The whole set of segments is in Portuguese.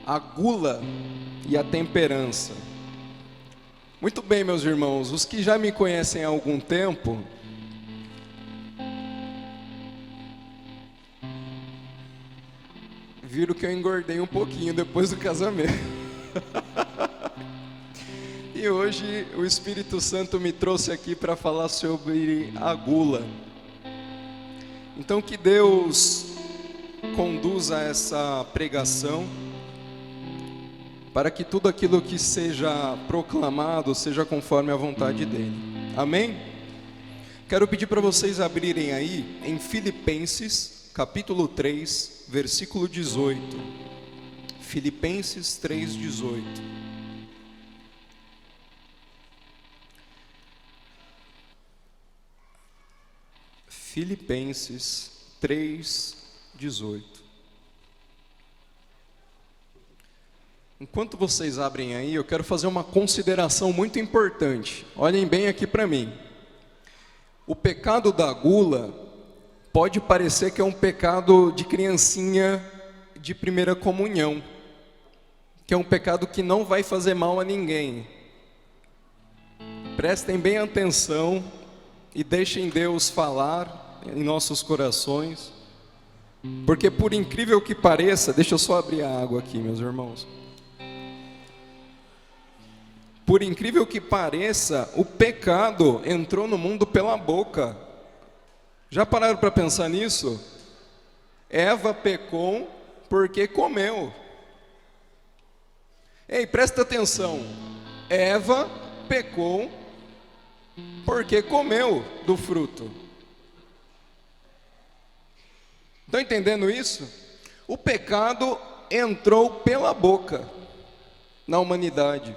a gula e a temperança. Muito bem, meus irmãos, os que já me conhecem há algum tempo, viram que eu engordei um pouquinho depois do casamento. E hoje o Espírito Santo me trouxe aqui para falar sobre a gula. Então que Deus conduza essa pregação, para que tudo aquilo que seja proclamado seja conforme a vontade dEle. Amém? Quero pedir para vocês abrirem aí em Filipenses, capítulo 3, versículo 18. Filipenses 3, 18. Filipenses 3, 18. Enquanto vocês abrem aí, eu quero fazer uma consideração muito importante. Olhem bem aqui para mim. O pecado da gula pode parecer que é um pecado de criancinha de primeira comunhão, que é um pecado que não vai fazer mal a ninguém. Prestem bem atenção e deixem Deus falar em nossos corações, porque por incrível que pareça, deixa eu só abrir a água aqui, meus irmãos. Por incrível que pareça, o pecado entrou no mundo pela boca. Já pararam para pensar nisso? Eva pecou porque comeu. Ei, presta atenção. Eva pecou porque comeu do fruto. Estão entendendo isso? O pecado entrou pela boca na humanidade.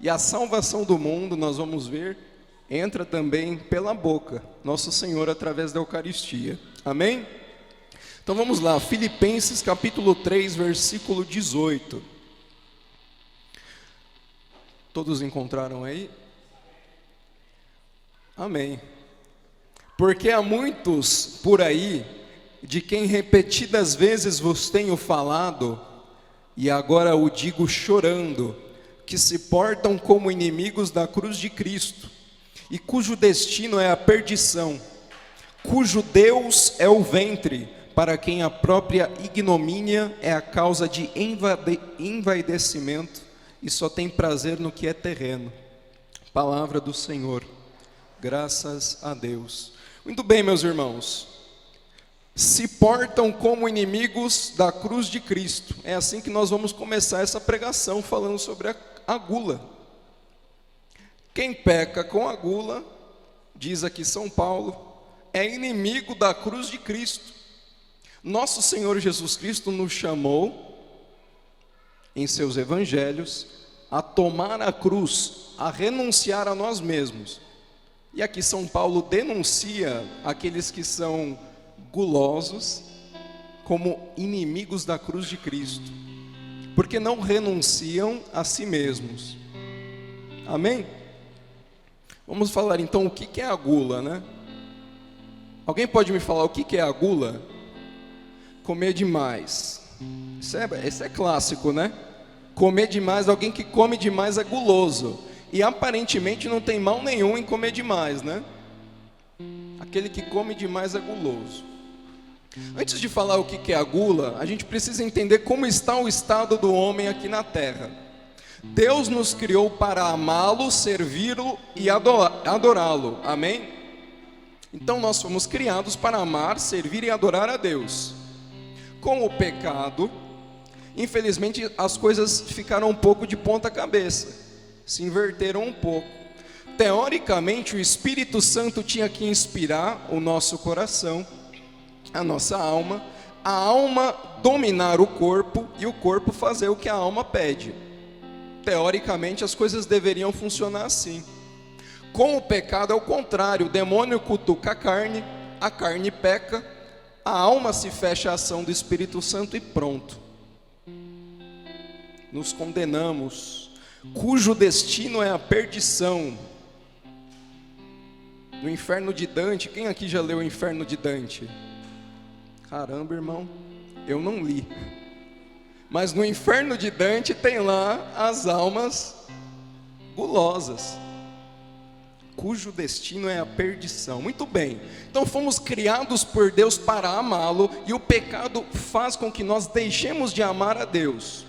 E a salvação do mundo, nós vamos ver, entra também pela boca, nosso Senhor através da Eucaristia. Amém? Então vamos lá, Filipenses capítulo 3, versículo 18. Todos encontraram aí? Amém. Porque há muitos por aí, de quem repetidas vezes vos tenho falado, e agora o digo chorando, que se portam como inimigos da cruz de Cristo, e cujo destino é a perdição, cujo Deus é o ventre, para quem a própria ignomínia é a causa de envaidecimento, e só tem prazer no que é terreno. Palavra do Senhor, graças a Deus. Muito bem, meus irmãos, se portam como inimigos da cruz de Cristo. É assim que nós vamos começar essa pregação, falando sobre a gula. Quem peca com a gula, diz aqui São Paulo, é inimigo da cruz de Cristo. Nosso Senhor Jesus Cristo nos chamou, em seus evangelhos, a tomar a cruz, a renunciar a nós mesmos. E aqui São Paulo denuncia aqueles que são gulosos como inimigos da cruz de Cristo, porque não renunciam a si mesmos. Amém? Vamos falar então o que é a gula, né? Alguém pode me falar o que é a gula? Comer demais. Isso é clássico, né? Comer demais, alguém que come demais é guloso. E aparentemente não tem mal nenhum em comer demais, né? Aquele que come demais é guloso. Antes de falar o que é a gula, a gente precisa entender como está o estado do homem aqui na terra. Deus nos criou para amá-lo, servi-lo e adorá-lo. Amém? Então nós fomos criados para amar, servir e adorar a Deus. Com o pecado, infelizmente as coisas ficaram um pouco de ponta cabeça, se inverteram um pouco. Teoricamente o Espírito Santo tinha que inspirar o nosso coração, a nossa alma, a alma dominar o corpo e o corpo fazer o que a alma pede. Teoricamente as coisas deveriam funcionar assim. Com o pecado é o contrário, o demônio cutuca a carne peca, a alma se fecha à ação do Espírito Santo e pronto. Nos condenamos, cujo destino é a perdição. No Inferno de Dante, quem aqui já leu o Inferno de Dante? Caramba, irmão, eu não li. Mas no inferno de Dante tem lá as almas gulosas, cujo destino é a perdição. Muito bem, então fomos criados por Deus para amá-lo, e o pecado faz com que nós deixemos de amar a Deus.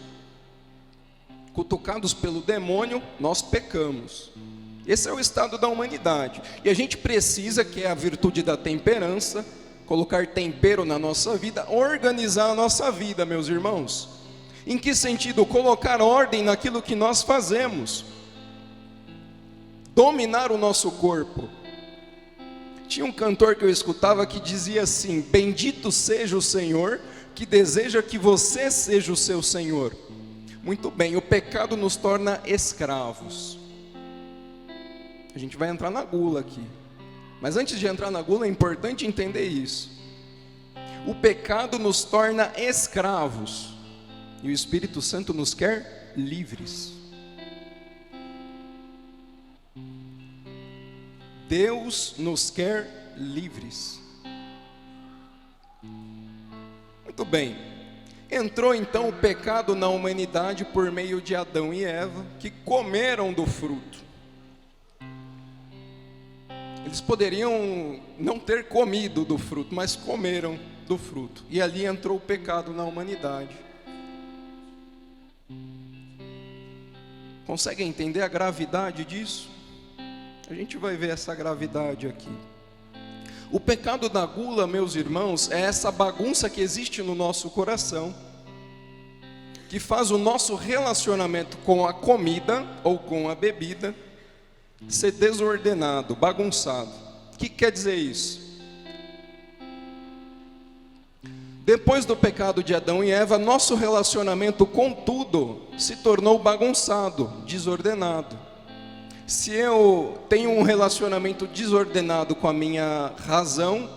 Cutucados pelo demônio, nós pecamos. Esse é o estado da humanidade, e a gente precisa, que é a virtude da temperança, colocar tempero na nossa vida, organizar a nossa vida, meus irmãos. Em que sentido? Colocar ordem naquilo que nós fazemos, dominar o nosso corpo. Tinha um cantor que eu escutava que dizia assim: bendito seja o Senhor, que deseja que você seja o seu Senhor. Muito bem, o pecado nos torna escravos. A gente vai entrar na gula aqui, mas antes de entrar na gula é importante entender isso. O pecado nos torna escravos, e o Espírito Santo nos quer livres. Deus nos quer livres. Muito bem, entrou então o pecado na humanidade por meio de Adão e Eva, que comeram do fruto. Eles poderiam não ter comido do fruto, mas comeram do fruto, e ali entrou o pecado na humanidade. Conseguem entender a gravidade disso? A gente vai ver essa gravidade aqui. O pecado da gula, meus irmãos, é essa bagunça que existe no nosso coração, que faz o nosso relacionamento com a comida ou com a bebida ser desordenado, bagunçado. O que quer dizer isso? Depois do pecado de Adão e Eva, nosso relacionamento com tudo se tornou bagunçado, desordenado. Se eu tenho um relacionamento desordenado com a minha razão,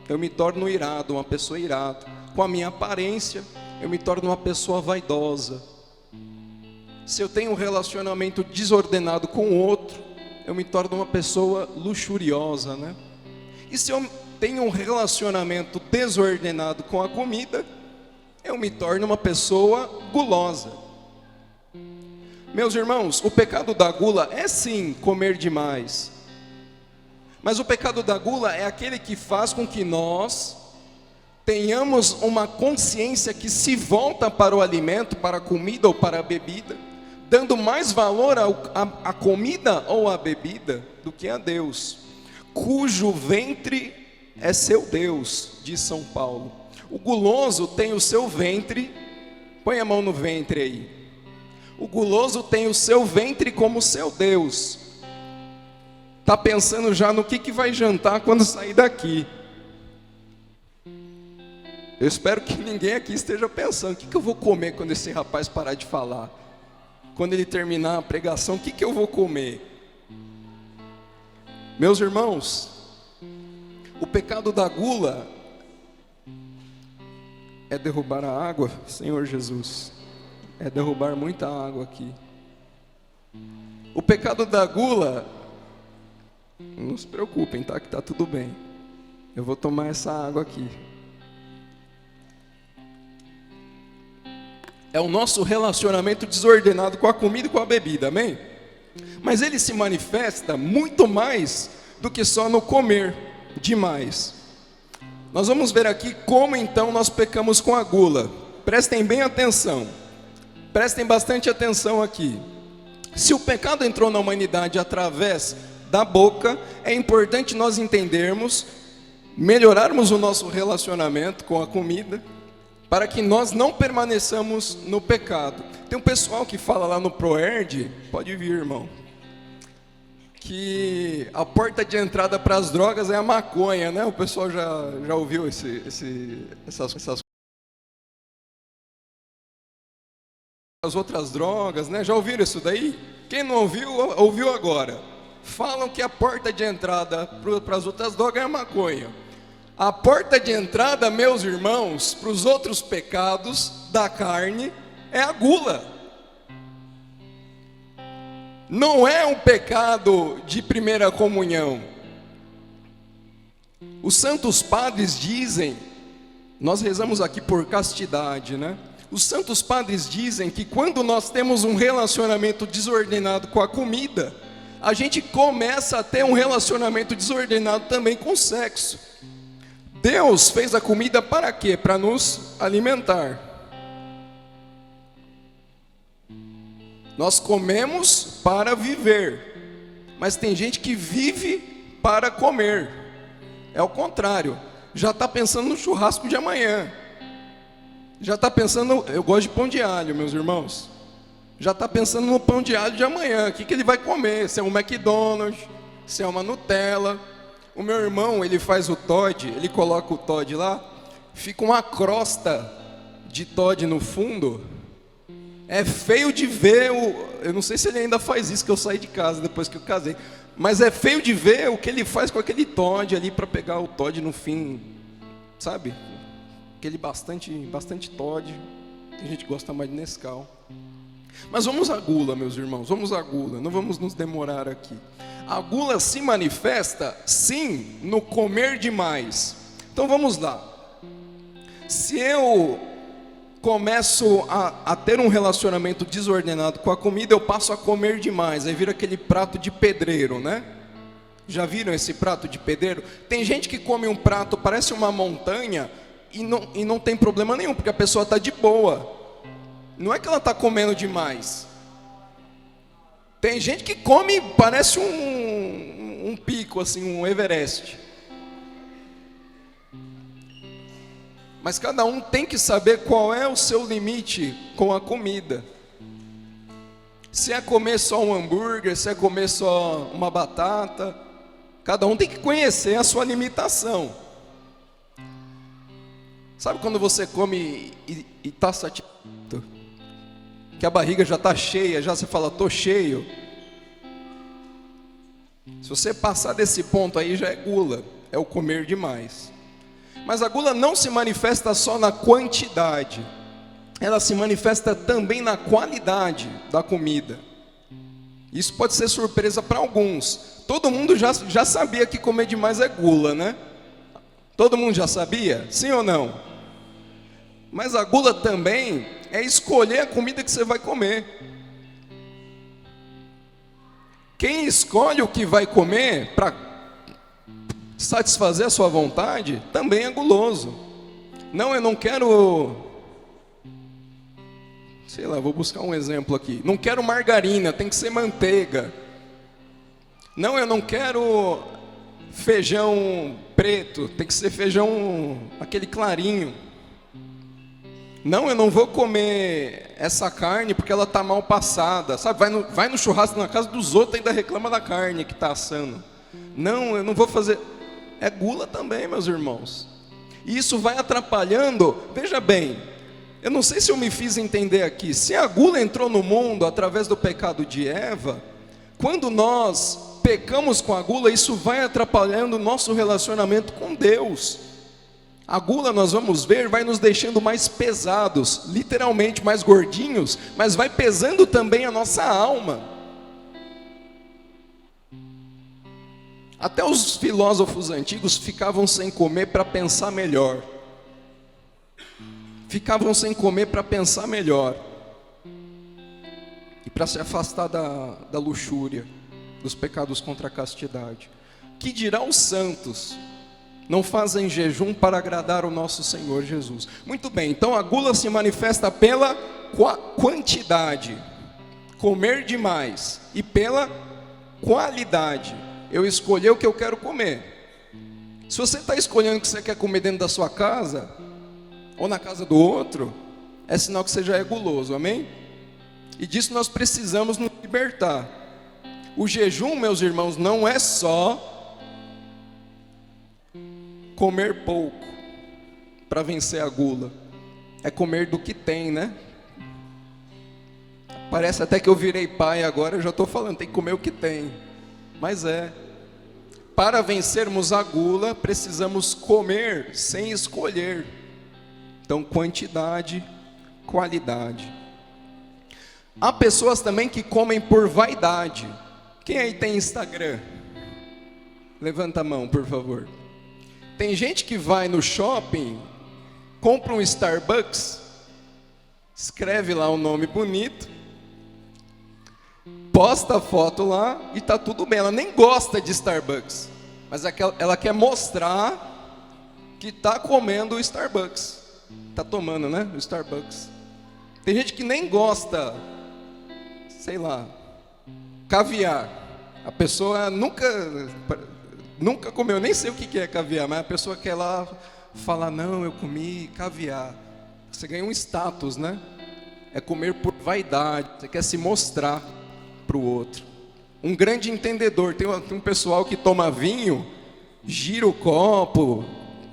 eu me torno irado, uma pessoa irada. Com a minha aparência, eu me torno uma pessoa vaidosa. Se eu tenho um relacionamento desordenado com o outro, eu me torno uma pessoa luxuriosa, né? E se eu tenho um relacionamento desordenado com a comida, eu me torno uma pessoa gulosa. Meus irmãos, o pecado da gula é sim comer demais, mas o pecado da gula é aquele que faz com que nós tenhamos uma consciência que se volta para o alimento, para a comida ou para a bebida, dando mais valor à comida ou à bebida do que a Deus, cujo ventre é seu Deus, diz São Paulo. O guloso tem o seu ventre, põe a mão no ventre aí. O guloso tem o seu ventre como seu Deus. Está pensando já no que vai jantar quando sair daqui. Eu espero que ninguém aqui esteja pensando: o que eu vou comer quando esse rapaz parar de falar? Quando ele terminar a pregação, o que eu vou comer? Meus irmãos, o pecado da gula é derrubar a água, Senhor Jesus. É derrubar muita água aqui. O pecado da gula, não se preocupem, tá? Que tá tudo bem. Eu vou tomar essa água aqui. É o nosso relacionamento desordenado com a comida e com a bebida, amém? Mas ele se manifesta muito mais do que só no comer demais. Nós vamos ver aqui como então nós pecamos com a gula. Prestem bem atenção. Prestem bastante atenção aqui. Se o pecado entrou na humanidade através da boca, é importante nós entendermos, melhorarmos o nosso relacionamento com a comida, para que nós não permaneçamos no pecado. Tem um pessoal que fala lá no Proerd, pode vir, irmão, que a porta de entrada para as drogas é a maconha, né? O pessoal já ouviu essas as outras drogas, né? Já ouviram isso daí? Quem não ouviu, ouviu agora. Falam que a porta de entrada para as outras drogas é a maconha. A porta de entrada, meus irmãos, para os outros pecados da carne é a gula. Não é um pecado de primeira comunhão. Os santos padres dizem, nós rezamos aqui por castidade, né? Os santos padres dizem que quando nós temos um relacionamento desordenado com a comida, a gente começa a ter um relacionamento desordenado também com o sexo. Deus fez a comida para quê? Para nos alimentar. Nós comemos para viver, mas tem gente que vive para comer. É o contrário, já está pensando no churrasco de amanhã. Já está pensando, eu gosto de pão de alho, meus irmãos. Já está pensando no pão de alho de amanhã, o que ele vai comer, se é um McDonald's, se é uma Nutella. O meu irmão, ele faz o Toddy, ele coloca o Toddy lá, fica uma crosta de Toddy no fundo. É feio de ver, eu não sei se ele ainda faz isso, que eu saí de casa depois que eu casei. Mas é feio de ver o que ele faz com aquele Toddy ali para pegar o Toddy no fim, sabe? Aquele bastante Toddy. Tem gente que gosta mais de Nescau. Mas vamos à gula, meus irmãos, vamos à gula, não vamos nos demorar aqui. A gula se manifesta, sim, no comer demais. Então vamos lá. Se eu começo a ter um relacionamento desordenado com a comida, eu passo a comer demais, aí vira aquele prato de pedreiro, né? Já viram esse prato de pedreiro? Tem gente que come um prato, parece uma montanha, e não tem problema nenhum, porque a pessoa está de boa. Não é que ela está comendo demais. Tem gente que come, parece um pico, assim, um Everest. Mas cada um tem que saber qual é o seu limite com a comida. Se é comer só um hambúrguer, se é comer só uma batata. Cada um tem que conhecer a sua limitação. Sabe quando você come e está satisfeito? Que a barriga já está cheia, já você fala, estou cheio. Se você passar desse ponto aí, já é gula, é o comer demais. Mas a gula não se manifesta só na quantidade, ela se manifesta também na qualidade da comida. Isso pode ser surpresa para alguns. Todo mundo já sabia que comer demais é gula, né? Todo mundo já sabia? Sim ou não? Mas a gula também é escolher a comida que você vai comer. Quem escolhe o que vai comer para satisfazer a sua vontade, também é guloso. Não, eu não quero, sei lá, vou buscar um exemplo aqui. Não quero margarina, tem que ser manteiga. Não, eu não quero feijão preto, tem que ser feijão, aquele clarinho. Não, eu não vou comer essa carne porque ela está mal passada. Sabe, vai no churrasco na casa dos outros e ainda reclama da carne que está assando. Não, eu não vou fazer. É gula também, meus irmãos. E isso vai atrapalhando. Veja bem, eu não sei se eu me fiz entender aqui. Se a gula entrou no mundo através do pecado de Eva, quando nós pecamos com a gula, isso vai atrapalhando o nosso relacionamento com Deus. A gula, nós vamos ver, vai nos deixando mais pesados, literalmente mais gordinhos, mas vai pesando também a nossa alma. Até os filósofos antigos ficavam sem comer para pensar melhor. Ficavam sem comer para pensar melhor. E para se afastar da luxúria, dos pecados contra a castidade. Que dirá os santos? Não fazem jejum para agradar o nosso Senhor Jesus. Muito bem, então a gula se manifesta pela quantidade, comer demais, e pela qualidade. Eu escolher o que eu quero comer. Se você está escolhendo o que você quer comer dentro da sua casa, ou na casa do outro, é sinal que você já é guloso, amém? E disso nós precisamos nos libertar. O jejum, meus irmãos, não é só comer pouco para vencer a gula. É comer do que tem, né? Parece até que eu virei pai agora, eu já estou falando, tem que comer o que tem. Mas para vencermos a gula, precisamos comer sem escolher. Então, quantidade, qualidade. Há pessoas também que comem por vaidade. Quem aí tem Instagram? Levanta a mão, por favor. Tem gente que vai no shopping, compra um Starbucks, escreve lá um nome bonito, posta a foto lá e tá tudo bem. Ela nem gosta de Starbucks, mas ela quer mostrar que tá comendo o Starbucks. Tá tomando, né? O Starbucks. Tem gente que nem gosta, sei lá, caviar. A pessoa nunca comeu, nem sei o que é caviar, mas a pessoa quer lá falar, não, eu comi caviar. Você ganha um status, né? É comer por vaidade, você quer se mostrar para o outro. Um grande entendedor, tem um pessoal que toma vinho, gira o copo,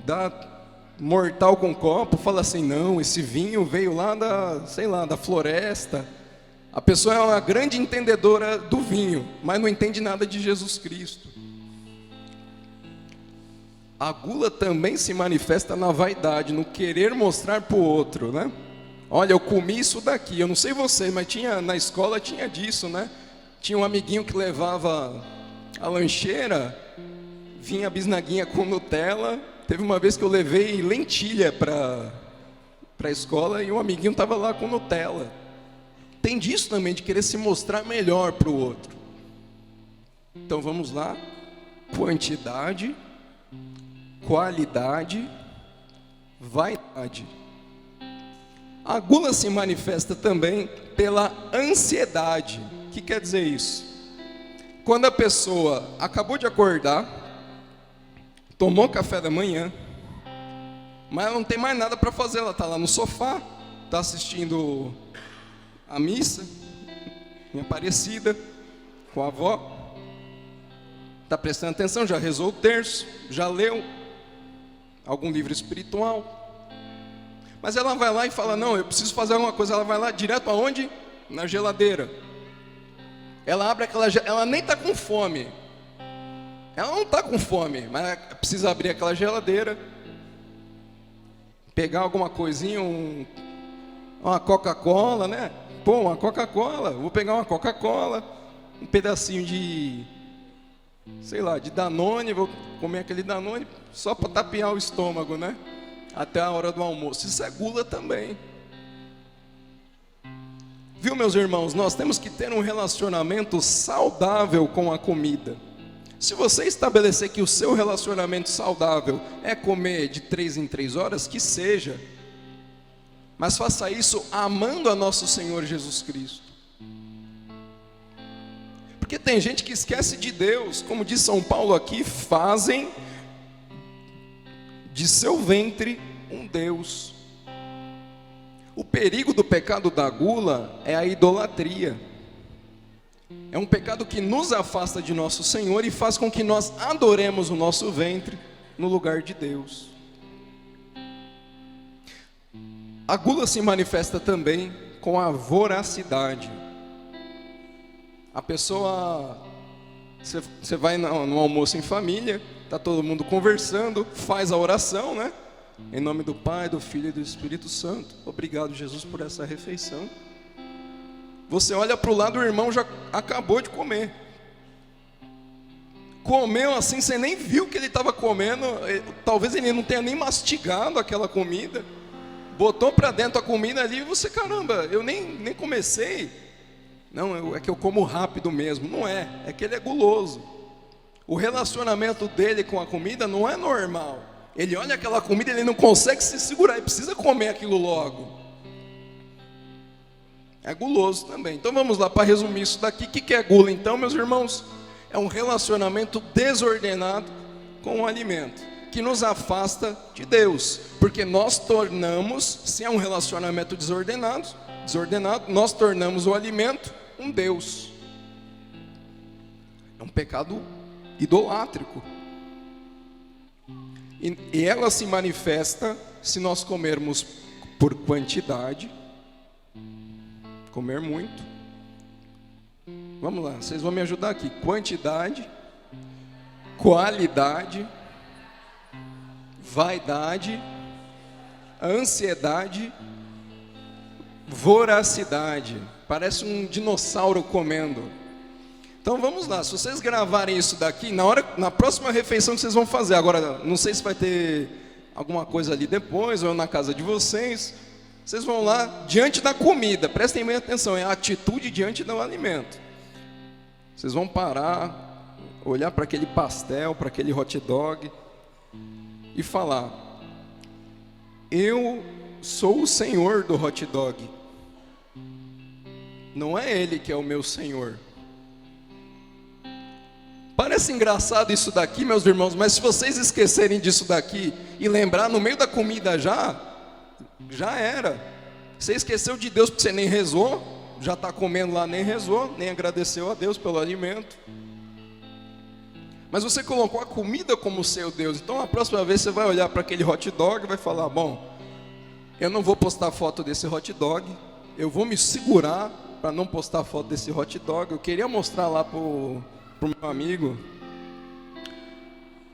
dá mortal com o copo, fala assim, não, esse vinho veio lá da floresta. A pessoa é uma grande entendedora do vinho, mas não entende nada de Jesus Cristo. A gula também se manifesta na vaidade, no querer mostrar para o outro, né? Olha, eu comi isso daqui, eu não sei você, mas na escola tinha disso, né? Tinha um amiguinho que levava a lancheira, vinha a bisnaguinha com Nutella. Teve uma vez que eu levei lentilha para a escola e um amiguinho estava lá com Nutella. Tem disso também, de querer se mostrar melhor para o outro. Então vamos lá, quantidade, qualidade, vaidade. A gula se manifesta também pela ansiedade. O que quer dizer isso? Quando a pessoa acabou de acordar, tomou café da manhã, mas ela não tem mais nada para fazer, ela está lá no sofá, está assistindo a missa, em Aparecida, com a avó, está prestando atenção, já rezou o terço, já leu algum livro espiritual. Mas ela vai lá e fala, não, eu preciso fazer alguma coisa. Ela vai lá direto aonde? Na geladeira. Ela abre ela nem está com fome. Ela não está com fome, mas ela precisa abrir aquela geladeira, pegar alguma coisinha, uma Coca-Cola, né? Pô, uma Coca-Cola, vou pegar uma Coca-Cola, um pedacinho de, sei lá, de Danone, vou comer aquele Danone só para tapear o estômago, né? Até a hora do almoço. Isso é gula também. Viu, meus irmãos? Nós temos que ter um relacionamento saudável com a comida. Se você estabelecer que o seu relacionamento saudável é comer de 3 em 3 horas, que seja. Mas faça isso amando a nosso Senhor Jesus Cristo. Porque tem gente que esquece de Deus. Como diz São Paulo aqui, fazem de seu ventre um Deus. O perigo do pecado da gula é a idolatria. É um pecado que nos afasta de nosso Senhor e faz com que nós adoremos o nosso ventre no lugar de Deus. A gula se manifesta também com a voracidade. A pessoa, você vai no almoço em família, está todo mundo conversando, faz a oração, né? Em nome do Pai, do Filho e do Espírito Santo. Obrigado, Jesus, por essa refeição. Você olha para o lado, o irmão já acabou de comer. Comeu assim, você nem viu que ele estava comendo. Talvez ele não tenha nem mastigado aquela comida. Botou para dentro a comida ali e você, caramba, eu nem comecei. Não, é que eu como rápido mesmo. Não é, é que ele é guloso. O relacionamento dele com a comida não é normal. Ele olha aquela comida e ele não consegue se segurar, ele precisa comer aquilo logo. É guloso também. Então vamos lá, para resumir isso daqui. O que é gula então, meus irmãos? É um relacionamento desordenado com o alimento, que nos afasta de Deus. Porque nós tornamos, se é um relacionamento desordenado, nós tornamos o alimento um Deus. É um pecado idolátrico. E ela se manifesta se nós comermos por quantidade, comer muito. Vamos lá, vocês vão me ajudar aqui. Quantidade, qualidade, vaidade, ansiedade, voracidade. Parece um dinossauro comendo. Então vamos lá, se vocês gravarem isso daqui, na próxima refeição que vocês vão fazer, agora não sei se vai ter alguma coisa ali depois, ou na casa de vocês, Vocês vão lá diante da comida, prestem bem atenção, é a atitude diante do alimento. Vocês vão parar, olhar para aquele pastel, para aquele hot dog e falar: eu sou o Senhor do hot dog. Não é Ele que é o meu Senhor. Parece engraçado isso daqui, meus irmãos, mas se vocês esquecerem disso daqui e lembrar no meio da comida já era. Você esqueceu de Deus porque você nem rezou, já está comendo lá, nem rezou, nem agradeceu a Deus pelo alimento. Mas você colocou a comida como seu Deus. Então a próxima vez você vai olhar para aquele hot dog e vai falar: bom, eu não vou postar foto desse hot dog, eu vou me segurar para não postar foto desse hot dog. Eu queria mostrar lá pro meu amigo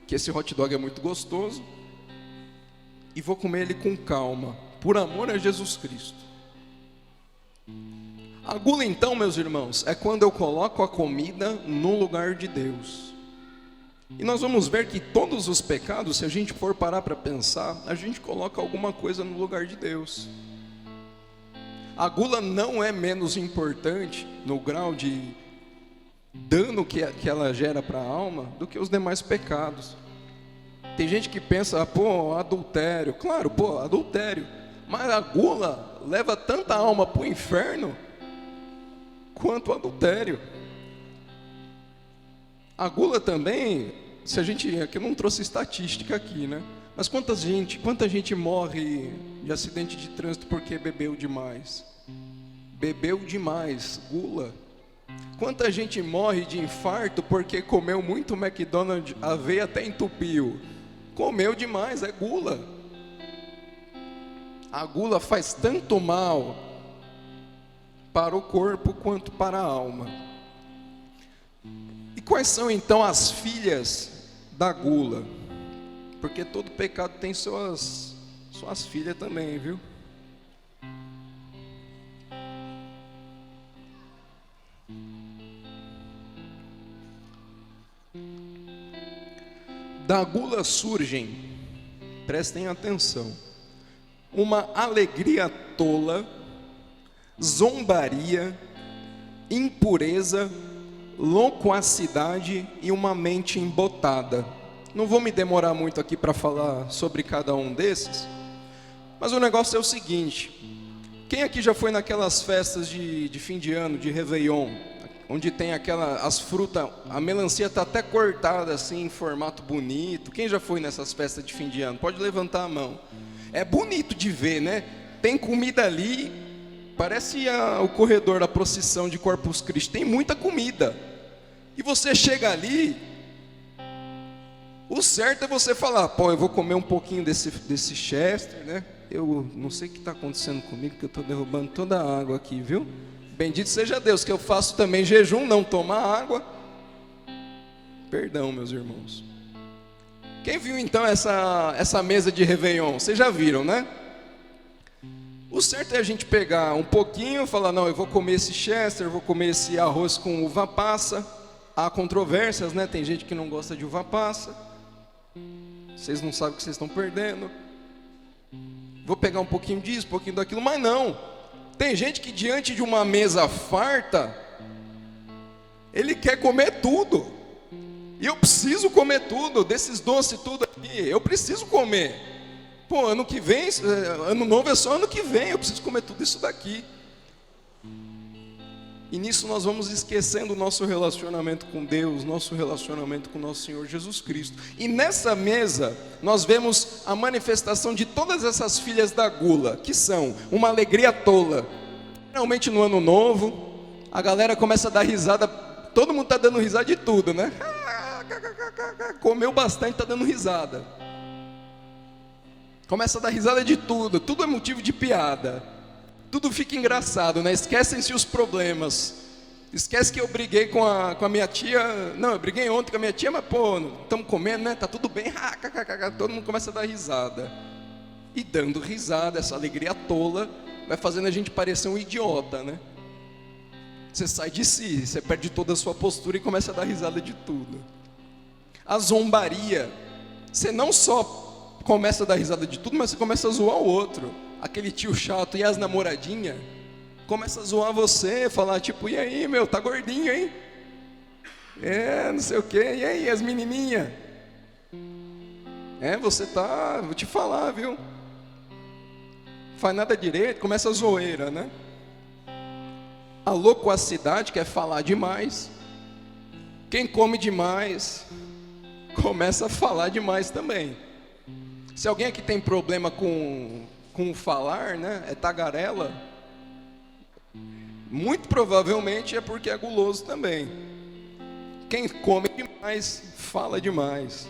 que esse hot dog é muito gostoso, e vou comer ele com calma, por amor a Jesus Cristo. A gula, então, meus irmãos, é quando eu coloco a comida no lugar de Deus. E nós vamos ver que todos os pecados, se a gente for parar para pensar, a gente coloca alguma coisa no lugar de Deus. A gula não é menos importante no grau de dano que ela gera para a alma do que os demais pecados. Tem gente que pensa: pô, adultério. Claro, pô, adultério. Mas a gula leva tanta alma para o inferno quanto o adultério. A gula também, se a gente, aqui eu não trouxe estatística aqui, né? Mas quanta gente morre de acidente de trânsito porque bebeu demais? Bebeu demais, gula. Quanta gente morre de infarto porque comeu muito McDonald's, a veia até entupiu? Comeu demais, é gula. A gula faz tanto mal para o corpo quanto para a alma. E quais são então as filhas da gula? Porque todo pecado tem suas filhas também, viu? Da gula surgem, prestem atenção, uma alegria tola, zombaria, impureza, loquacidade e uma mente embotada. Não vou me demorar muito aqui para falar sobre cada um desses, mas o negócio é o seguinte: quem aqui já foi naquelas festas de fim de ano, de Réveillon, onde tem as frutas, a melancia está até cortada assim, em formato bonito? Quem já foi nessas festas de fim de ano? Pode levantar a mão. É bonito de ver, né? Tem comida ali, parece o corredor da procissão de Corpus Christi, tem muita comida. E você chega ali, o certo é você falar: pô, eu vou comer um pouquinho desse Chester, né? Eu não sei o que está acontecendo comigo, que eu estou derrubando toda a água aqui, viu? Bendito seja Deus, que eu faço também jejum, não tomar água. Perdão, meus irmãos. Quem viu então essa mesa de Réveillon? Vocês já viram, né? O certo é a gente pegar um pouquinho e falar: não, eu vou comer esse Chester, eu vou comer esse arroz com uva passa. Há controvérsias, né? Tem gente que não gosta de uva passa. Vocês não sabem o que vocês estão perdendo. Vou pegar um pouquinho disso, um pouquinho daquilo, mas não. Tem gente que diante de uma mesa farta, ele quer comer tudo. E eu preciso comer tudo, desses doces tudo aqui, eu preciso comer. Pô, ano que vem, ano novo é só ano que vem, eu preciso comer tudo isso daqui. E nisso nós vamos esquecendo o nosso relacionamento com Deus, nosso relacionamento com nosso Senhor Jesus Cristo. E nessa mesa nós vemos a manifestação de todas essas filhas da gula, que são uma alegria tola. Geralmente no ano novo, a galera começa a dar risada, todo mundo está dando risada de tudo, né? Comeu bastante, está dando risada. Começa a dar risada de tudo, tudo é motivo de piada. Tudo fica engraçado, né? Esquecem-se os problemas. Esquece que eu briguei com a minha tia. Não, eu briguei ontem com a minha tia, mas pô, estamos comendo, né? Tá tudo bem. Todo mundo começa a dar risada. E dando risada, essa alegria tola vai fazendo a gente parecer um idiota, né? Você sai de si, você perde toda a sua postura e começa a dar risada de tudo. A zombaria. Você não só começa a dar risada de tudo, mas você começa a zoar o outro. aquele tio chato e as namoradinhas começa a zoar você, falar tipo, e aí, meu, tá gordinho, hein? Não sei o quê, e aí, as menininhas? Você tá, vou te falar, viu? Faz nada direito, começa a zoeira, né? A loquacidade quer falar demais. Quem come demais começa a falar demais também. Se alguém aqui tem problema com falar, né? É tagarela. Muito provavelmente é porque é guloso também. Quem come demais, fala demais.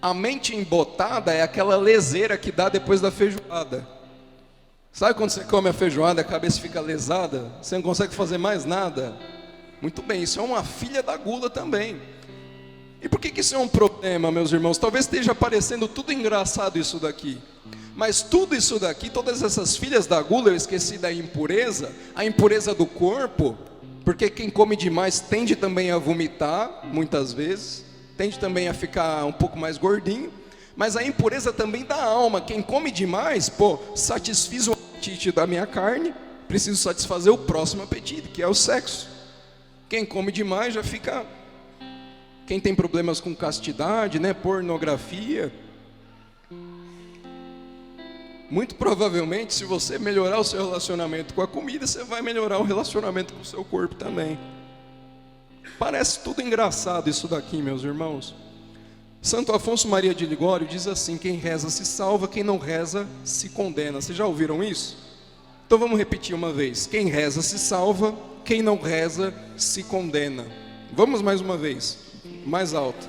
A mente embotada é aquela leseira que dá depois da feijoada. Sabe quando você come a feijoada, a cabeça fica lesada? Você não consegue fazer mais nada? Muito bem, isso é uma filha da gula também. E por que isso é um problema, meus irmãos? Talvez esteja parecendo tudo engraçado isso daqui. Mas tudo isso daqui, todas essas filhas da gula, eu esqueci da impureza, a impureza do corpo, porque quem come demais tende também a vomitar, muitas vezes, tende também a ficar um pouco mais gordinho, mas a impureza também da alma. Quem come demais, satisfiz o apetite da minha carne, preciso satisfazer o próximo apetite, que é o sexo. Quem come demais já fica... Quem tem problemas com castidade, né, pornografia, muito provavelmente, se você melhorar o seu relacionamento com a comida, você vai melhorar o relacionamento com o seu corpo também. Parece tudo engraçado isso daqui, meus irmãos. Santo Afonso Maria de Ligório diz assim: quem reza se salva, quem não reza se condena. Vocês já ouviram isso? Então vamos repetir uma vez: quem reza se salva, quem não reza se condena. Vamos mais uma vez, mais alto.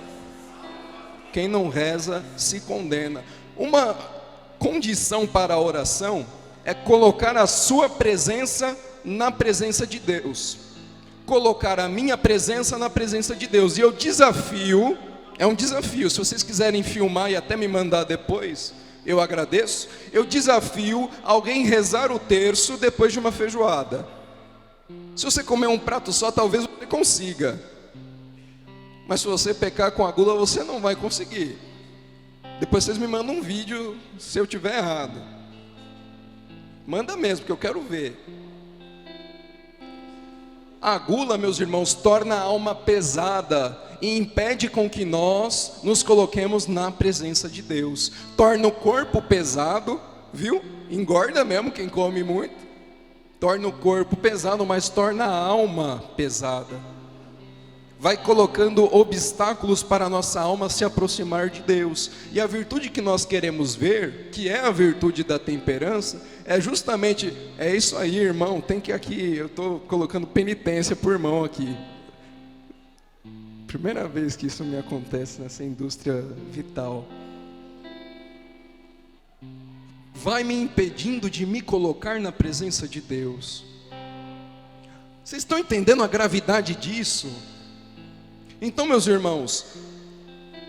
Quem não reza se condena. Uma condição para a oração é colocar a sua presença na presença de Deus. Colocar a minha presença na presença de Deus. E eu desafio, é um desafio, se vocês quiserem filmar e até me mandar depois, eu agradeço. Eu desafio alguém rezar o terço depois de uma feijoada. Se você comer um prato só, talvez você consiga. Mas se você pecar com a gula, você não vai conseguir. Depois vocês me mandam um vídeo se eu tiver errado. Manda mesmo, porque eu quero ver. A gula, meus irmãos, torna a alma pesada e impede com que nós nos coloquemos na presença de Deus. Torna o corpo pesado, viu? Engorda mesmo quem come muito. Torna o corpo pesado, mas torna a alma pesada. Vai colocando obstáculos para a nossa alma se aproximar de Deus. E a virtude que nós queremos ver, que é a virtude da temperança, é justamente, é isso aí, irmão, tem que aqui, eu estou colocando penitência por irmão aqui. Primeira vez que isso me acontece nessa indústria vital. Vai me impedindo de me colocar na presença de Deus. Vocês estão entendendo a gravidade disso? Então, meus irmãos,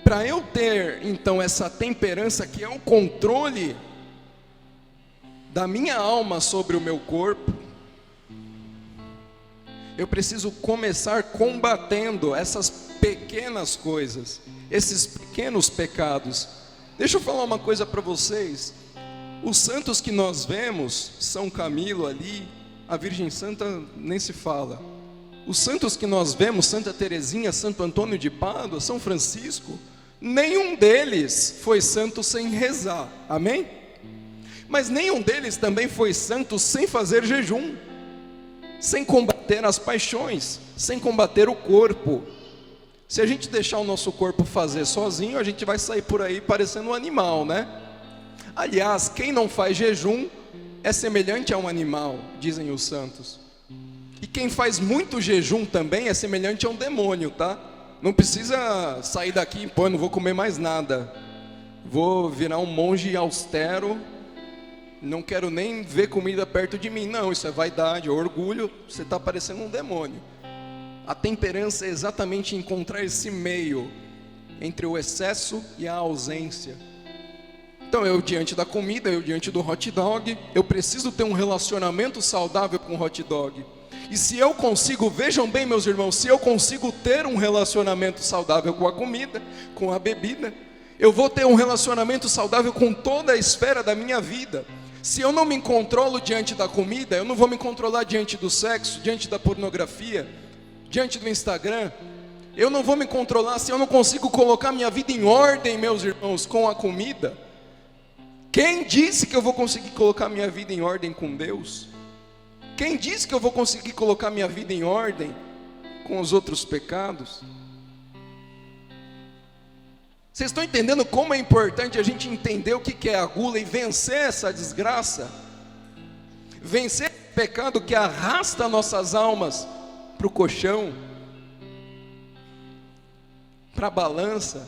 para eu ter então essa temperança, que é o controle da minha alma sobre o meu corpo, eu preciso começar combatendo essas pequenas coisas, esses pequenos pecados. Deixa eu falar uma coisa para vocês. Os santos que nós vemos, São Camilo ali, a Virgem Santa nem se fala. Os santos que nós vemos, Santa Teresinha, Santo Antônio de Pádua, São Francisco, nenhum deles foi santo sem rezar, amém? Mas nenhum deles também foi santo sem fazer jejum, sem combater as paixões, sem combater o corpo. Se a gente deixar o nosso corpo fazer sozinho, a gente vai sair por aí parecendo um animal, né? Aliás, quem não faz jejum é semelhante a um animal, dizem os santos. E quem faz muito jejum também é semelhante a um demônio, tá? Não precisa sair daqui e pô, não vou comer mais nada. Vou virar um monge austero, não quero nem ver comida perto de mim. Não, isso é vaidade, é orgulho, você está parecendo um demônio. A temperança é exatamente encontrar esse meio entre o excesso e a ausência. Então eu diante da comida, eu diante do hot dog, eu preciso ter um relacionamento saudável com o hot dog. E se eu consigo, vejam bem meus irmãos, se eu consigo ter um relacionamento saudável com a comida, com a bebida, eu vou ter um relacionamento saudável com toda a esfera da minha vida. Se eu não me controlo diante da comida, eu não vou me controlar diante do sexo, diante da pornografia, diante do Instagram. Eu não vou me controlar se eu não consigo colocar minha vida em ordem, meus irmãos, com a comida. Quem disse que eu vou conseguir colocar minha vida em ordem com Deus? Quem disse que eu vou conseguir colocar minha vida em ordem com os outros pecados? Vocês estão entendendo como é importante a gente entender o que é a gula e vencer essa desgraça? Vencer o pecado que arrasta nossas almas para o colchão, para a balança.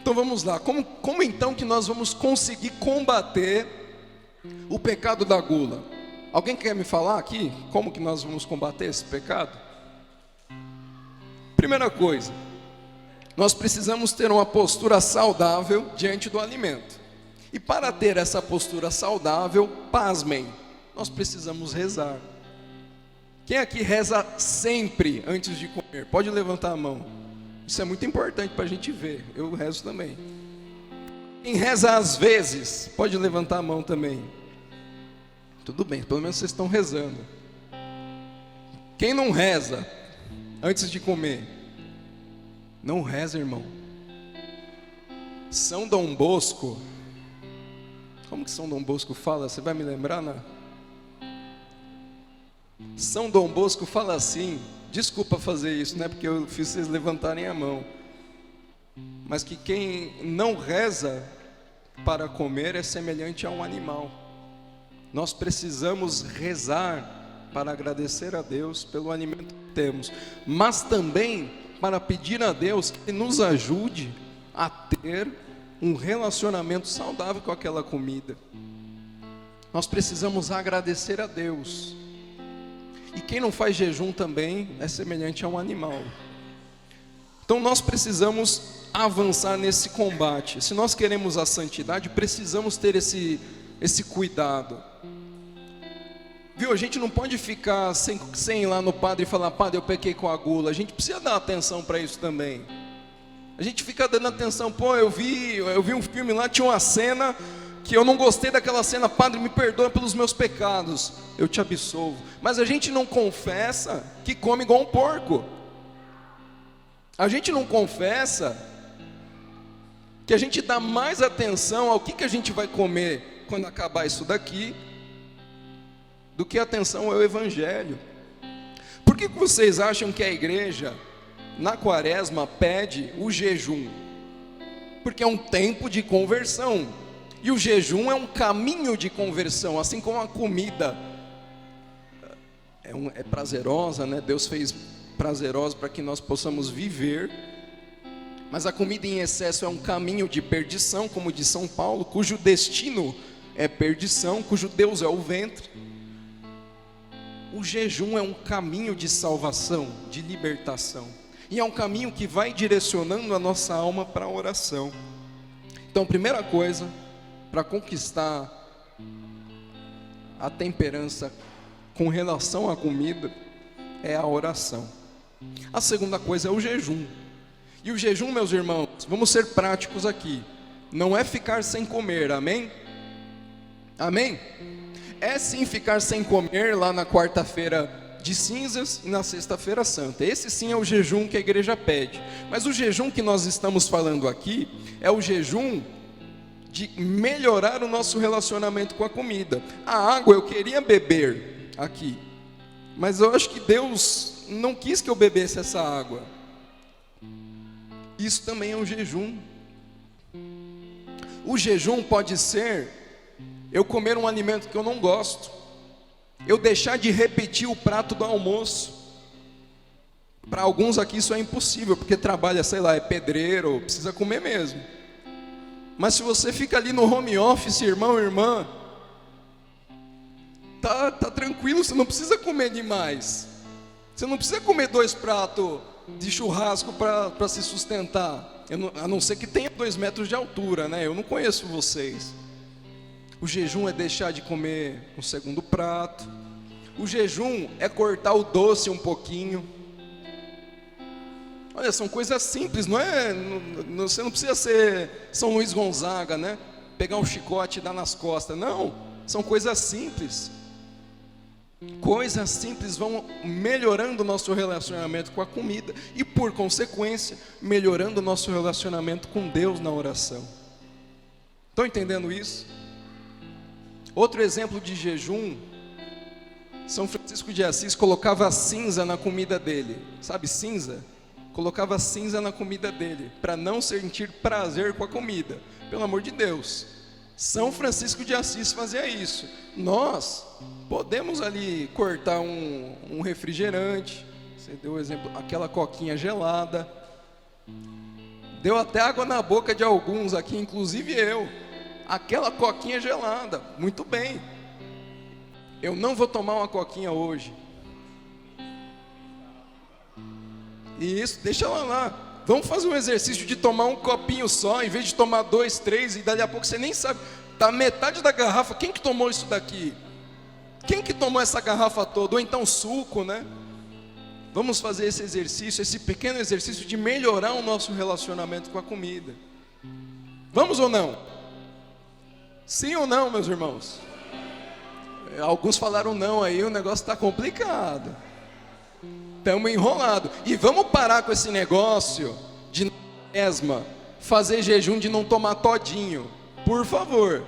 Então vamos lá, como então que nós vamos conseguir combater o pecado da gula? Alguém quer me falar aqui como que nós vamos combater esse pecado? Primeira coisa, nós precisamos ter uma postura saudável diante do alimento. E para ter essa postura saudável, pasmem, nós precisamos rezar. Quem aqui reza sempre antes de comer? Pode levantar a mão. Isso é muito importante para a gente ver. Eu rezo também. Quem reza às vezes, pode levantar a mão também. Tudo bem, pelo menos vocês estão rezando. Quem não reza antes de comer? Não reza, irmão. São Dom Bosco. Como que São Dom Bosco fala? Você vai me lembrar, né? São Dom Bosco fala assim. Desculpa fazer isso, né? Porque eu fiz vocês levantarem a mão. Mas que quem não reza para comer é semelhante a um animal. Nós precisamos rezar para agradecer a Deus pelo alimento que temos, mas também para pedir a Deus que nos ajude a ter um relacionamento saudável com aquela comida. Nós precisamos agradecer a Deus. E quem não faz jejum também é semelhante a um animal. Então nós precisamos avançar nesse combate. Se nós queremos a santidade, precisamos ter esse cuidado. Viu, a gente não pode ficar sem ir lá no padre e falar: padre, eu pequei com a gula. A gente precisa dar atenção para isso também. A gente fica dando atenção: pô, eu vi um filme lá, tinha uma cena que eu não gostei daquela cena. Padre, me perdoa pelos meus pecados, eu te absolvo. Mas a gente não confessa que come igual um porco. A gente não confessa que a gente dá mais atenção ao que a gente vai comer quando acabar isso daqui, do que atenção ao Evangelho. Por que vocês acham que a igreja, na quaresma, pede o jejum? Porque é um tempo de conversão. E o jejum é um caminho de conversão, assim como a comida é prazerosa, né? Deus fez prazerosa para que nós possamos viver. Mas a comida em excesso é um caminho de perdição, como diz São Paulo, cujo destino é perdição, cujo Deus é o ventre. O jejum é um caminho de salvação, de libertação. E é um caminho que vai direcionando a nossa alma para a oração. Então, primeira coisa, para conquistar a temperança com relação à comida, é a oração. A segunda coisa é o jejum. E o jejum, meus irmãos, vamos ser práticos aqui, não é ficar sem comer, amém? Amém? É sim ficar sem comer lá na quarta-feira de cinzas e na sexta-feira santa. Esse sim é o jejum que a igreja pede. Mas o jejum que nós estamos falando aqui é o jejum de melhorar o nosso relacionamento com a comida. A água eu queria beber aqui, mas eu acho que Deus não quis que eu bebesse essa água. Isso também é um jejum. O jejum pode ser eu comer um alimento que eu não gosto, eu deixar de repetir o prato do almoço. Para alguns aqui isso é impossível, porque trabalha, sei lá, é pedreiro, precisa comer mesmo. Mas se você fica ali no home office, irmão, irmã, tá tranquilo, você não precisa comer demais. Você não precisa comer 2 pratos de churrasco para se sustentar. A não ser que tenha 2 metros de altura, né? Eu não conheço vocês. O jejum é deixar de comer um segundo prato. O jejum é cortar o doce um pouquinho. Olha, são coisas simples, não é? Você não precisa ser São Luís Gonzaga, né? Pegar um chicote e dar nas costas. Não. São coisas simples. Coisas simples vão melhorando o nosso relacionamento com a comida e, por consequência, melhorando o nosso relacionamento com Deus na oração. Estão entendendo isso? Outro exemplo de jejum, São Francisco de Assis colocava cinza na comida dele. Sabe cinza? Colocava cinza na comida dele, para não sentir prazer com a comida. Pelo amor de Deus. São Francisco de Assis fazia isso. Nós podemos ali cortar um refrigerante. Você deu o exemplo, aquela coquinha gelada. Deu até água na boca de alguns aqui, inclusive eu. Aquela coquinha gelada, muito bem. Eu não vou tomar uma coquinha hoje. E isso, deixa ela lá. Vamos fazer um exercício de tomar um copinho só, em vez de tomar 2, 3, e dali a pouco você nem sabe. Tá metade da garrafa, quem que tomou isso daqui? Quem que tomou essa garrafa toda? Ou então suco, né? Vamos fazer esse exercício, esse pequeno exercício de melhorar o nosso relacionamento com a comida. Vamos ou não? Sim ou não, meus irmãos? Alguns falaram não aí, o negócio está complicado. Estamos enrolados. E vamos parar com esse negócio de esma, fazer jejum de não tomar todinho. Por favor.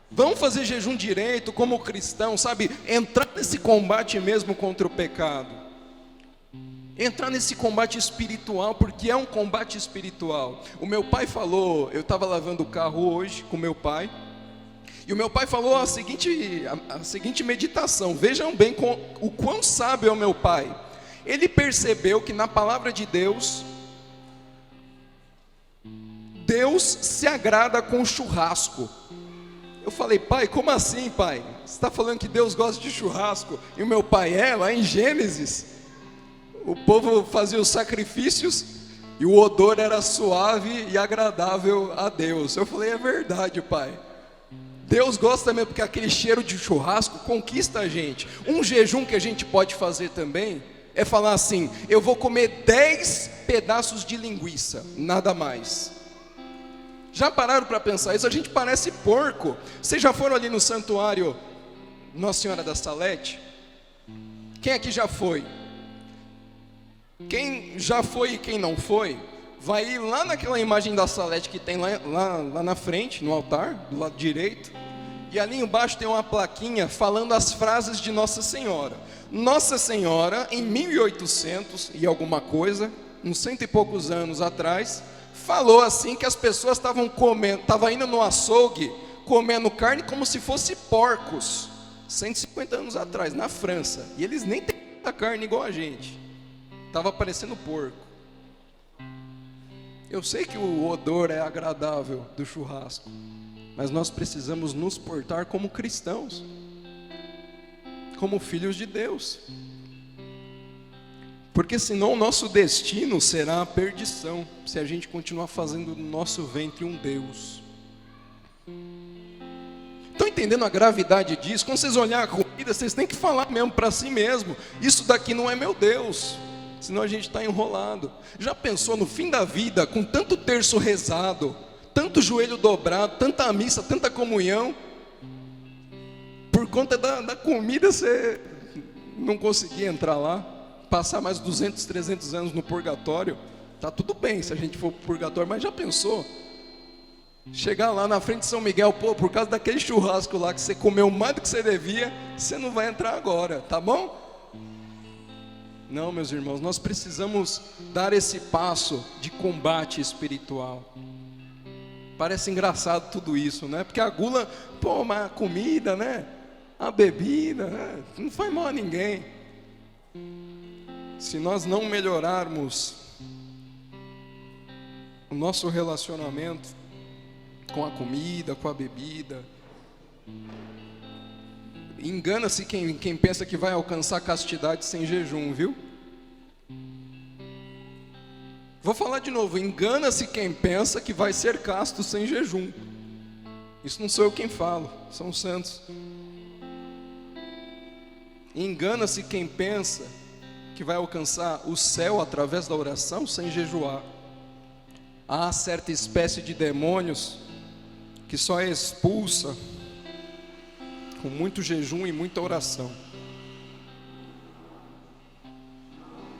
Vamos fazer jejum direito como cristão, sabe? Entrar nesse combate mesmo contra o pecado. Entrar nesse combate espiritual, porque é um combate espiritual. O meu pai falou, eu estava lavando o carro hoje com meu pai. E o meu pai falou a seguinte meditação. Vejam bem o quão sábio é o meu pai. Ele percebeu que na palavra de Deus, Deus se agrada com churrasco. Eu falei, pai, como assim, pai? Você está falando que Deus gosta de churrasco? E o meu pai lá em Gênesis, o povo fazia os sacrifícios e o odor era suave e agradável a Deus. Eu falei, é verdade, pai. Deus gosta mesmo, porque aquele cheiro de churrasco conquista a gente. Um jejum que a gente pode fazer também é falar assim, eu vou comer 10 pedaços de linguiça, nada mais. Já pararam para pensar isso? A gente parece porco. Vocês já foram ali no santuário Nossa Senhora da Salete? Quem aqui já foi? Quem já foi e quem não foi, vai ir lá naquela imagem da Salete que tem lá na frente, no altar, do lado direito. E ali embaixo tem uma plaquinha falando as frases de Nossa Senhora. Nossa Senhora, em 1800 e alguma coisa, uns 100 e poucos anos atrás, falou assim que as pessoas estavam indo no açougue, comendo carne como se fosse porcos. 150 anos atrás, na França. E eles nem têm tanta carne igual a gente. Estava parecendo porco. Eu sei que o odor é agradável do churrasco, mas nós precisamos nos portar como cristãos, como filhos de Deus, porque senão o nosso destino será a perdição, se a gente continuar fazendo do nosso ventre um Deus. Estão entendendo a gravidade disso? Quando vocês olharem a comida, vocês têm que falar mesmo para si mesmo, isso daqui não é meu Deus, senão a gente está enrolado. Já pensou no fim da vida, com tanto terço rezado, tanto joelho dobrado, tanta missa, tanta comunhão, por conta da comida você não conseguia entrar lá, passar mais 200, 300 anos no purgatório? Tá tudo bem se a gente for pro purgatório, mas já pensou? Chegar lá na frente de São Miguel, por causa daquele churrasco lá que você comeu mais do que você devia, você não vai entrar agora, tá bom? Não, meus irmãos, nós precisamos dar esse passo de combate espiritual. Parece engraçado tudo isso, né? Porque a gula, mas a comida, né? A bebida, né? Não faz mal a ninguém. Se nós não melhorarmos o nosso relacionamento com a comida, com a bebida, engana-se quem pensa que vai alcançar castidade sem jejum, viu? Vou falar de novo, engana-se quem pensa que vai ser casto sem jejum. Isso não sou eu quem falo, são os santos. Engana-se quem pensa que vai alcançar o céu através da oração sem jejuar. Há certa espécie de demônios que só expulsa com muito jejum e muita oração.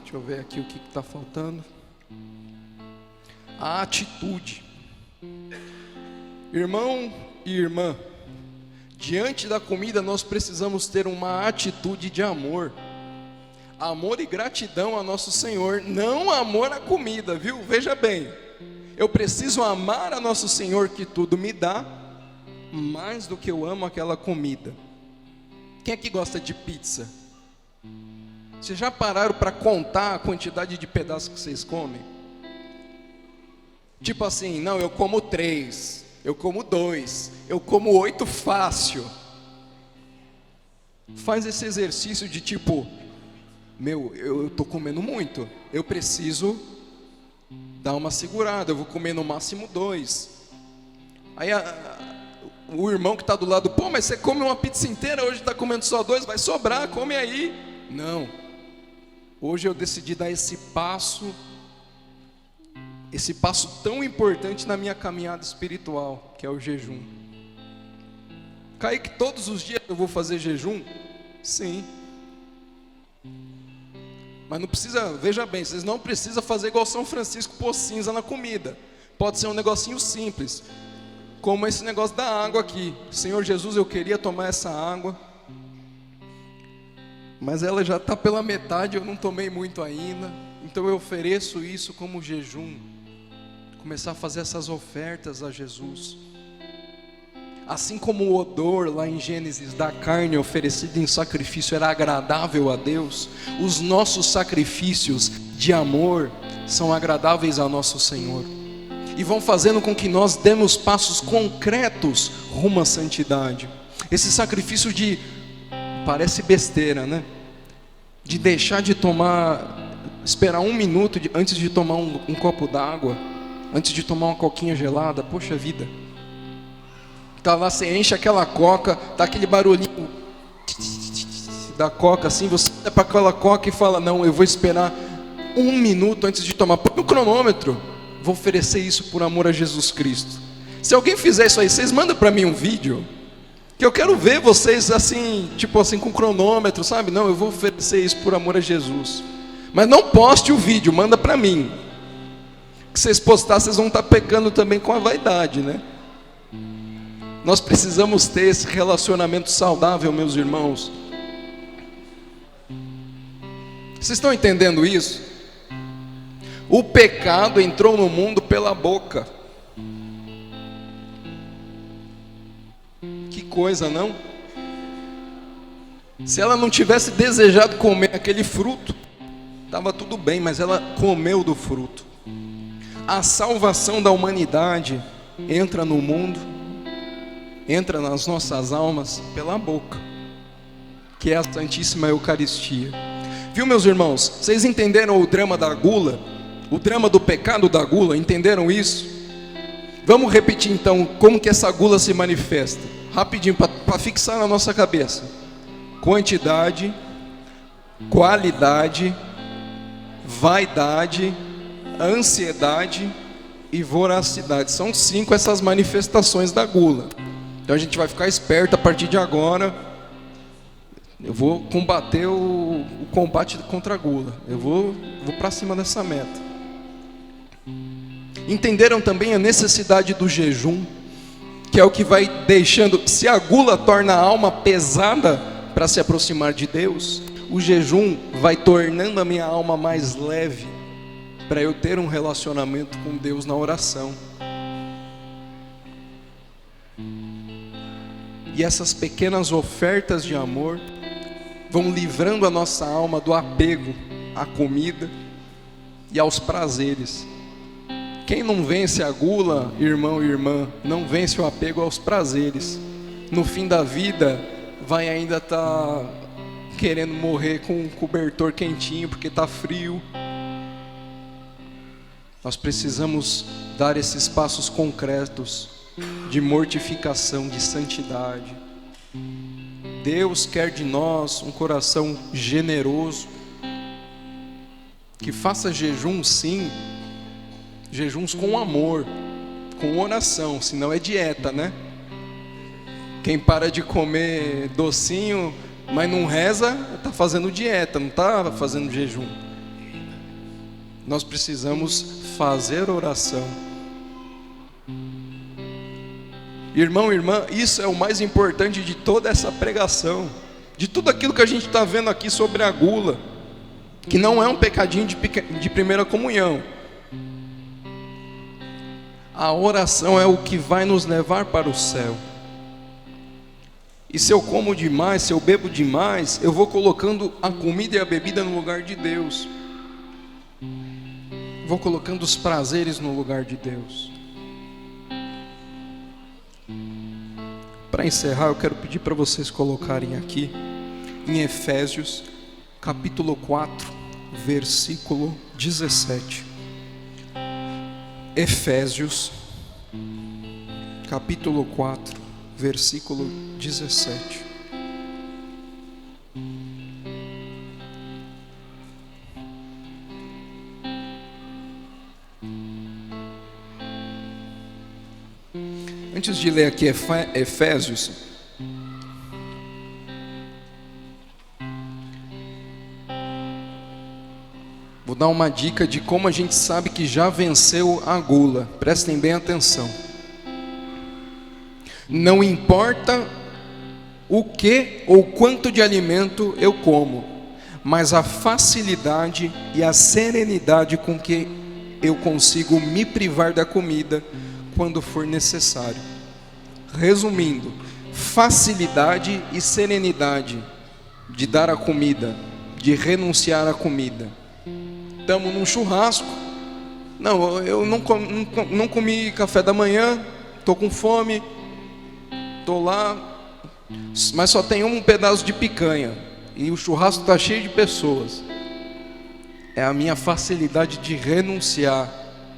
Deixa eu ver aqui o que está faltando. A atitude. Irmão e irmã, diante da comida nós precisamos ter uma atitude de amor. Amor e gratidão a nosso Senhor, não amor à comida, viu? Veja bem, eu preciso amar a nosso Senhor que tudo me dá, mais do que eu amo aquela comida. Quem é que gosta de pizza? Vocês já pararam para contar a quantidade de pedaços que vocês comem? Tipo assim, não, eu como 3, eu como 2, eu como 8 fácil. Faz esse exercício de tipo, eu estou comendo muito, eu preciso dar uma segurada, eu vou comer no máximo 2. Aí o irmão que está do lado, pô, mas você come uma pizza inteira, hoje está comendo só 2, vai sobrar, come aí. Não, hoje eu decidi dar esse passo tão importante na minha caminhada espiritual, que é o jejum. Kaique, todos os dias eu vou fazer jejum? Sim. Mas não precisa, veja bem, vocês não precisam fazer igual São Francisco, pôr cinza na comida. Pode ser um negocinho simples, como esse negócio da água aqui. Senhor Jesus, eu queria tomar essa água, mas ela já está pela metade, eu não tomei muito ainda. Então eu ofereço isso como jejum. Começar a fazer essas ofertas a Jesus. Assim como o odor lá em Gênesis da carne oferecida em sacrifício era agradável a Deus, os nossos sacrifícios de amor são agradáveis ao nosso Senhor e vão fazendo com que nós demos passos concretos rumo à santidade. Esse sacrifício parece besteira, né? De deixar de tomar, esperar 1 minuto antes de tomar um copo d'água, antes de tomar uma coquinha gelada. Poxa vida, tá lá, você enche aquela coca, tá aquele barulhinho da coca assim, você olha para aquela coca e fala, não, eu vou esperar 1 minuto antes de tomar. Põe no cronômetro, vou oferecer isso por amor a Jesus Cristo. Se alguém fizer isso aí, vocês mandam para mim um vídeo, que eu quero ver vocês assim, tipo assim, com cronômetro, sabe? Não, eu vou oferecer isso por amor a Jesus. Mas não poste o vídeo, manda para mim. Que vocês postar, vocês vão estar pecando também com a vaidade, né? Nós precisamos ter esse relacionamento saudável, meus irmãos. Vocês estão entendendo isso? O pecado entrou no mundo pela boca. Que coisa, não? Se ela não tivesse desejado comer aquele fruto, estava tudo bem, mas ela comeu do fruto. A salvação da humanidade entra no mundo, entra nas nossas almas pela boca, que é a Santíssima Eucaristia. Viu, meus irmãos? Vocês entenderam o drama da gula? O drama do pecado da gula? Entenderam isso? Vamos repetir então como que essa gula se manifesta. Rapidinho, para fixar na nossa cabeça. Quantidade, qualidade, vaidade, ansiedade e voracidade. São 5 essas manifestações da gula. Então a gente vai ficar esperto a partir de agora. Eu vou combater o combate contra a gula. Eu vou para cima dessa meta. Entenderam também a necessidade do jejum, que é o que vai deixando, se a gula torna a alma pesada para se aproximar de Deus, o jejum vai tornando a minha alma mais leve, para eu ter um relacionamento com Deus na oração. E essas pequenas ofertas de amor vão livrando a nossa alma do apego à comida e aos prazeres. Quem não vence a gula, irmão e irmã, não vence o apego aos prazeres. No fim da vida, vai ainda estar querendo morrer com um cobertor quentinho porque está frio. Nós precisamos dar esses passos concretos de mortificação, de santidade. Deus quer de nós um coração generoso, que faça jejum, sim, jejuns com amor, com oração, senão é dieta, né? Quem para de comer docinho, mas não reza, está fazendo dieta, não está fazendo jejum. Nós precisamos fazer oração. Irmão, irmã, isso é o mais importante de toda essa pregação, de tudo aquilo que a gente está vendo aqui sobre a gula, que não é um pecadinho de primeira comunhão. A oração é o que vai nos levar para o céu. E se eu como demais, se eu bebo demais, eu vou colocando a comida e a bebida no lugar de Deus. Vou colocando os prazeres no lugar de Deus. Para encerrar, eu quero pedir para vocês colocarem aqui em Efésios, capítulo 4, versículo 17. Efésios, capítulo 4, versículo 17. Antes de ler aqui Efésios, vou dar uma dica de como a gente sabe que já venceu a gula. Prestem bem atenção. Não importa o que ou quanto de alimento eu como, mas a facilidade e a serenidade com que eu consigo me privar da comida quando for necessário. Resumindo, facilidade e serenidade de dar a comida, de renunciar à comida. Estamos num churrasco. Não, eu não comi café da manhã, estou com fome, estou lá, mas só tem um pedaço de picanha e o churrasco está cheio de pessoas. É a minha facilidade de renunciar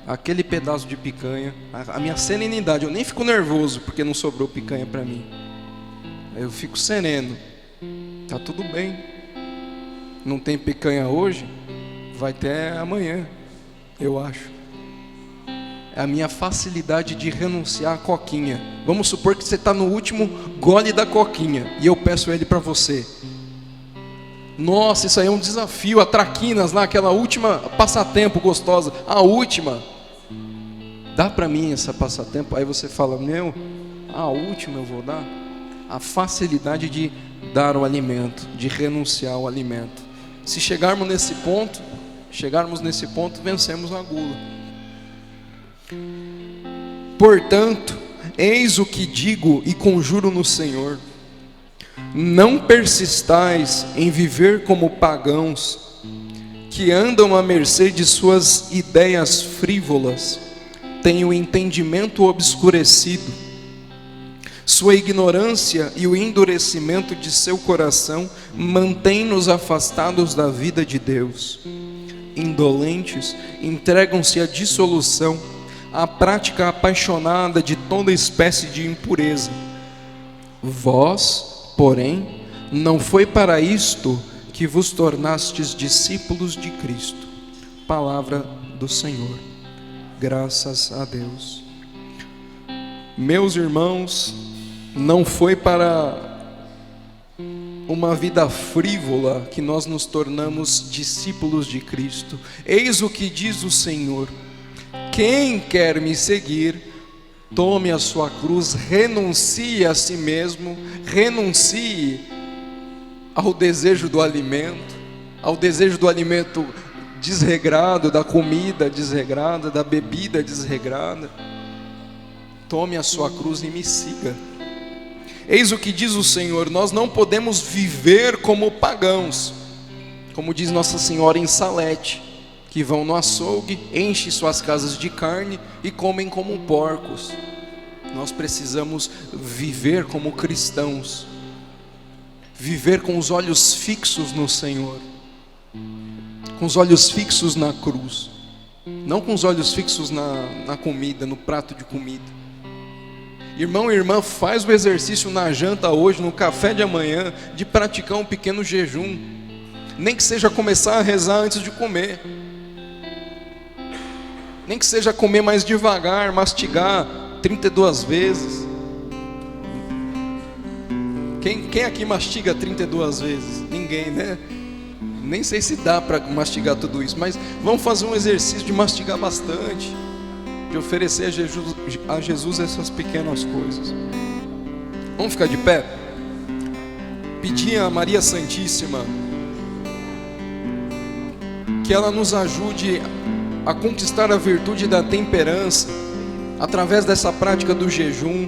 àquele pedaço de picanha, a minha serenidade. Eu nem fico nervoso porque não sobrou picanha para mim. Eu fico sereno. Tá tudo bem. Não tem picanha hoje, vai ter amanhã, eu acho. É a minha facilidade de renunciar à coquinha. Vamos supor que você está no último gole da coquinha e eu peço ele para você. Nossa, isso aí é um desafio. A traquinas lá, aquela última passatempo gostosa, a última. Dá para mim essa passatempo? Aí você fala, a última eu vou dar. A facilidade de dar o alimento, de renunciar ao alimento. Se chegarmos nesse ponto, vencemos a gula. Portanto, eis o que digo e conjuro no Senhor: não persistais em viver como pagãos, que andam à mercê de suas ideias frívolas, têm o entendimento obscurecido, sua ignorância e o endurecimento de seu coração mantêm-nos afastados da vida de Deus. Indolentes, entregam-se à dissolução, à prática apaixonada de toda espécie de impureza. Vós, porém, não foi para isto que vos tornastes discípulos de Cristo. Palavra do Senhor. Graças a Deus. Meus irmãos, não foi para uma vida frívola que nós nos tornamos discípulos de Cristo. Eis o que diz o Senhor: quem quer me seguir, tome a sua cruz, renuncie a si mesmo, renuncie ao desejo do alimento, desregrado, da comida desregrada, da bebida desregrada. Tome a sua cruz e me siga. Eis o que diz o Senhor: nós não podemos viver como pagãos, como diz Nossa Senhora em Salete, que vão no açougue, enchem suas casas de carne e comem como porcos. Nós precisamos viver como cristãos, viver com os olhos fixos no Senhor, com os olhos fixos na cruz, não com os olhos fixos na comida, no prato de comida. Irmão e irmã, faz o exercício na janta hoje, no café de amanhã, de praticar um pequeno jejum, nem que seja começar a rezar antes de comer, nem que seja comer mais devagar, mastigar 32 vezes. Quem aqui mastiga 32 vezes? Ninguém, né? Nem sei se dá para mastigar tudo isso, mas vamos fazer um exercício de mastigar bastante, de oferecer a Jesus essas pequenas coisas. Vamos ficar de pé? Pedir a Maria Santíssima que ela nos ajude a conquistar a virtude da temperança, através dessa prática do jejum,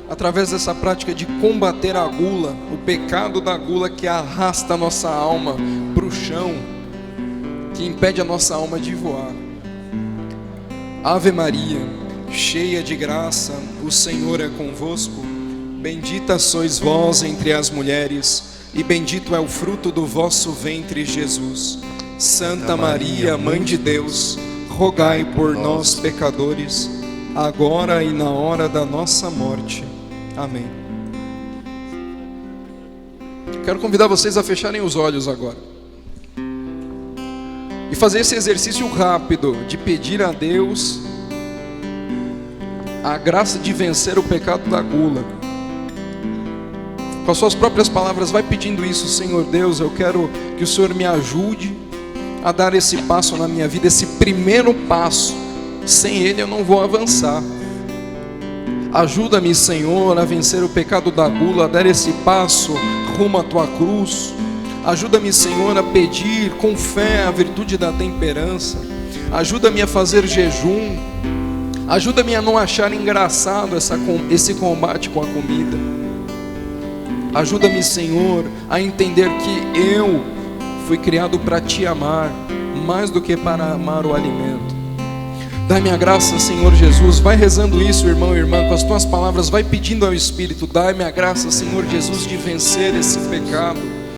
através dessa prática de combater a gula, o pecado da gula que arrasta a nossa alma para o chão, que impede a nossa alma de voar. Ave Maria, cheia de graça, o Senhor é convosco. Bendita sois vós entre as mulheres, e bendito é o fruto do vosso ventre, Jesus. Santa Maria, Mãe de Deus, rogai por nós, pecadores, agora e na hora da nossa morte. Amém. Quero convidar vocês a fecharem os olhos agora e fazer esse exercício rápido de pedir a Deus a graça de vencer o pecado da gula. Com as suas próprias palavras, vai pedindo isso: Senhor Deus, eu quero que o Senhor me ajude a dar esse passo na minha vida, esse primeiro passo. Sem Ele eu não vou avançar. Ajuda-me, Senhor, a vencer o pecado da gula, a dar esse passo rumo à Tua cruz. Ajuda-me, Senhor, a pedir com fé a virtude da temperança. Ajuda-me a fazer jejum. Ajuda-me a não achar engraçado esse combate com a comida. Ajuda-me, Senhor, a entender que eu fui criado para Te amar, mais do que para amar o alimento. Dai-me a graça, Senhor Jesus. Vai rezando isso, irmão e irmã, com as tuas palavras. Vai pedindo ao Espírito: dai-me a graça, Senhor Jesus, de vencer esse pecado.